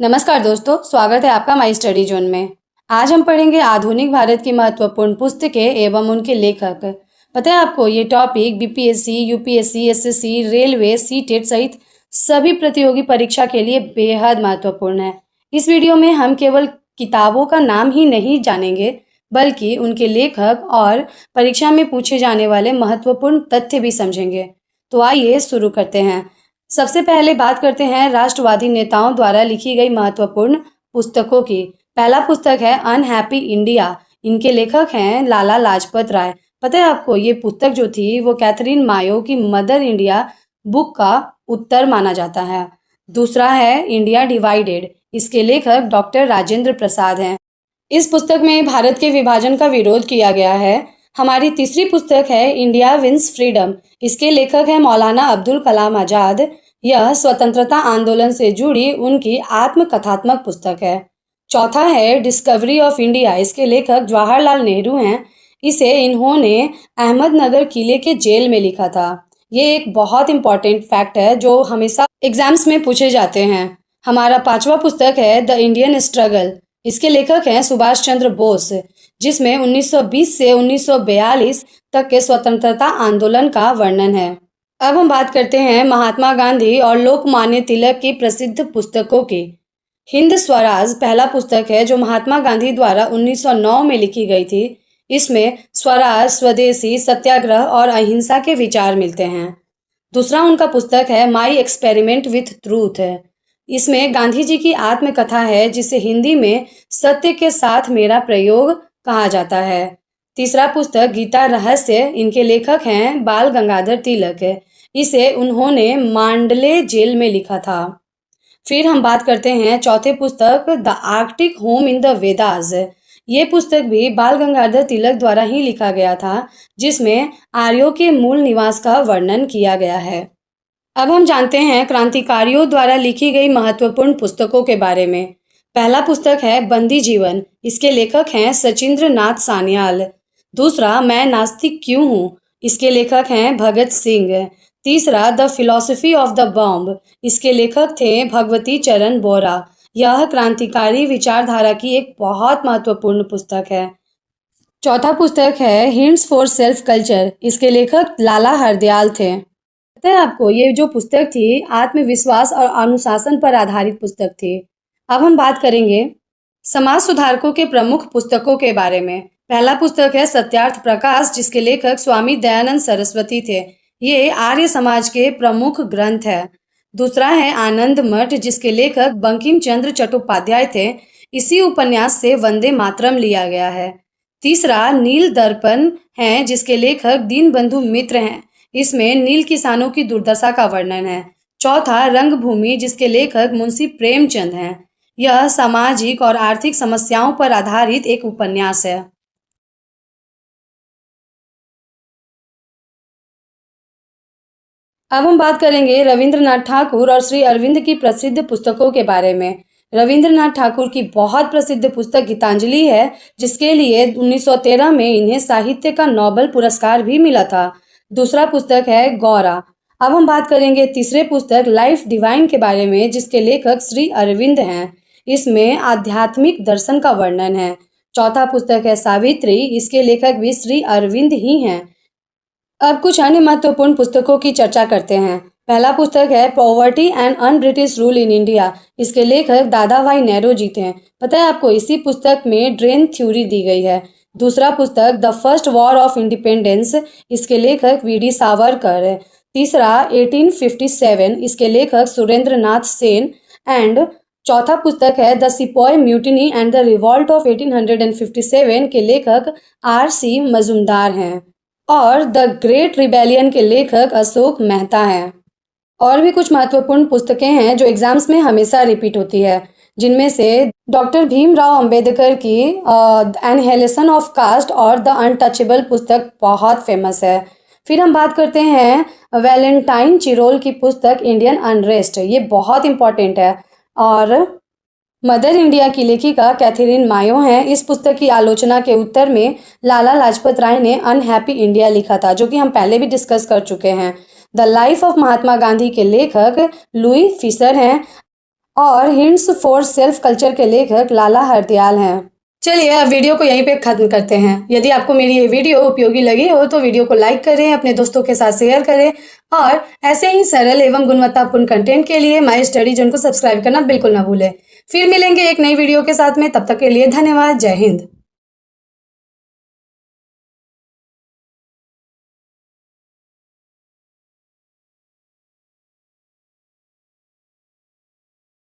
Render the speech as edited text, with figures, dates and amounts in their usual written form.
नमस्कार दोस्तों, स्वागत है आपका माई स्टडी जोन में। आज हम पढ़ेंगे आधुनिक भारत की महत्वपूर्ण पुस्तकें एवं उनके लेखक। पता है आपको, ये topic BPSC, UPSC, SSC, railway, CTET सहित सभी प्रतियोगी परीक्षा के लिए बेहद महत्वपूर्ण है। इस वीडियो में हम केवल किताबों का नाम ही नहीं जानेंगे, बल्कि उनके लेखक और परीक्षा में पूछे जाने वाले महत्वपूर्ण तथ्य भी समझेंगे। तो आइए शुरू करते हैं। सबसे पहले बात करते हैं राष्ट्रवादी नेताओं द्वारा लिखी गई महत्वपूर्ण पुस्तकों की। पहला पुस्तक है अनहैप्पी इंडिया। इनके लेखक हैं लाला लाजपत राय। पता है आपको, ये पुस्तक जो थी वो कैथरीन मायो की मदर इंडिया बुक का उत्तर माना जाता है। दूसरा है इंडिया डिवाइडेड। इसके लेखक डॉक्टर राजेंद्र प्रसाद हैं। इस पुस्तक में भारत के विभाजन का विरोध किया गया है। हमारी तीसरी पुस्तक है इंडिया विंस फ्रीडम। इसके लेखक हैं मौलाना अब्दुल कलाम आजाद। यह स्वतंत्रता आंदोलन से जुड़ी उनकी आत्मकथात्मक पुस्तक है। चौथा है डिस्कवरी ऑफ इंडिया। इसके लेखक जवाहरलाल नेहरू हैं। इसे इन्होंने अहमदनगर किले के जेल में लिखा था। ये एक बहुत इंपॉर्टेंट फैक्ट है जो हमेशा एग्जाम्स में पूछे जाते हैं। हमारा पांचवा पुस्तक है द इंडियन स्ट्रगल। इसके लेखक हैं सुभाष चंद्र बोस, जिसमें 1920 से 1942 तक के स्वतंत्रता आंदोलन का वर्णन है। अब हम बात करते हैं महात्मा गांधी और लोकमान्य तिलक की प्रसिद्ध पुस्तकों की। हिंद स्वराज पहला पुस्तक है जो महात्मा गांधी द्वारा 1909 में लिखी गई थी। इसमें स्वराज, स्वदेशी, सत्याग्रह और अहिंसा के विचार मिलते हैं। दूसरा उनका पुस्तक है माई एक्सपेरिमेंट विथ ट्रूथ है। इसमें गांधी जी की आत्मकथा है, जिसे हिंदी में सत्य के साथ मेरा प्रयोग कहा जाता है। तीसरा पुस्तक गीता रहस्य। इनके लेखक हैं बाल गंगाधर तिलक। इसे उन्होंने मांडले जेल में लिखा था। फिर हम बात करते हैं चौथे पुस्तक the Arctic home in the Vedas. ये पुस्तक भी बाल गंगाधर तिलक द्वारा ही लिखा गया था, जिसमें आर्यों के मूल निवास का वर्णन किया गया है। अब हम जानते हैं क्रांतिकारियों द्वारा लिखी गई महत्वपूर्ण पुस्तकों के बारे में। पहला पुस्तक है बंदी जीवन। इसके लेखक हैं सचिंद्र नाथ सान्याल। दूसरा मैं नास्तिक क्यों हूँ। इसके लेखक हैं भगत सिंह। तीसरा the philosophy of the bomb. इसके लेखक थे भगवती चरण बोरा। यह क्रांतिकारी विचारधारा की एक बहुत महत्वपूर्ण पुस्तक है। चौथा पुस्तक है हिंट्स फॉर सेल्फ कल्चर। इसके लेखक लाला हरदयाल थे। पता है आपको, ये जो पुस्तक थी आत्मविश्वास और अनुशासन पर आधारित पुस्तक थी। अब हम बात करेंगे समाज सुधारकों के प्रमुख पुस्तकों के बारे में। पहला पुस्तक है सत्यार्थ प्रकाश। जिसके लेखक स्वामी दयानंद सरस्वती थे। ये आर्य समाज के प्रमुख ग्रंथ है। दूसरा है आनंद मठ। जिसके लेखक बंकिम चंद्र चट्टोपाध्याय थे। इसी उपन्यास से वंदे मातरम लिया गया है। तीसरा नील दर्पण है, जिसके लेखक दीनबंधु मित्र हैं। इसमें नील किसानों की दुर्दशा का वर्णन है। चौथा रंगभूमि। जिसके लेखक मुंशी प्रेमचंद हैं। यह सामाजिक और आर्थिक समस्याओं पर आधारित एक उपन्यास है। अब हम बात करेंगे रविंद्रनाथ ठाकुर और श्री अरविंद की प्रसिद्ध पुस्तकों के बारे में। रविंद्रनाथ ठाकुर की बहुत प्रसिद्ध पुस्तक गीतांजलि है, जिसके लिए 1913 में इन्हें साहित्य का नोबेल पुरस्कार भी मिला था। दूसरा पुस्तक है गौरा। अब हम बात करेंगे तीसरे पुस्तक लाइफ डिवाइन के बारे में, जिसके लेखक श्री अरविंद हैं। इसमें आध्यात्मिक दर्शन का वर्णन है। चौथा पुस्तक है सावित्री। इसके लेखक भी श्री अरविंद ही हैं। अब कुछ अन्य महत्वपूर्ण पुस्तकों की चर्चा करते हैं। पहला पुस्तक है poverty and un British rule in India. इसके लेखक दादा भाई नेहरू जी थे। पता है आपको, इसी पुस्तक में ड्रेन थ्योरी दी गई है। दूसरा पुस्तक the first war of independence. इसके लेखक वीडी सावरकर। तीसरा 1857। इसके लेखक सुरेंद्र नाथ सेन। एंड चौथा पुस्तक है the sepoy mutiny and the revolt of 1857 के लेखक आर.सी. मजूमदार हैं। और द ग्रेट रिबेलियन के लेखक अशोक मेहता हैं। और भी कुछ महत्वपूर्ण पुस्तकें हैं जो एग्जाम्स में हमेशा रिपीट होती है, जिनमें से डॉक्टर भीमराव अंबेडकर की एनहिलेशन ऑफ कास्ट और द अनटचेबल पुस्तक बहुत फेमस है। फिर हम बात करते हैं वैलेंटाइन चिरोल की पुस्तक इंडियन अनरेस्ट। ये बहुत इंपॉर्टेंट है। और मदर इंडिया की लेखिका कैथरीन मायो हैं। इस पुस्तक की आलोचना के उत्तर में लाला लाजपत राय ने अनहैप्पी इंडिया लिखा था, जो कि हम पहले भी डिस्कस कर चुके हैं। The life of Mahatma Gandhi के लेखक लुई फिशर हैं। और हिंट्स फॉर सेल्फ कल्चर के लेखक लाला हरदयाल हैं। चलिए अब वीडियो को यहीं पे खत्म करते हैं। यदि आपको मेरी ये वीडियो उपयोगी लगी हो तो वीडियो को लाइक करें, अपने दोस्तों के साथ शेयर करें और ऐसे ही सरल एवं गुणवत्तापूर्ण कंटेंट के लिए माई स्टडी जोन को सब्सक्राइब करना बिल्कुल ना भूलें। फिर मिलेंगे एक नई वीडियो के साथ में, तब तक के लिए धन्यवाद। जय हिंद।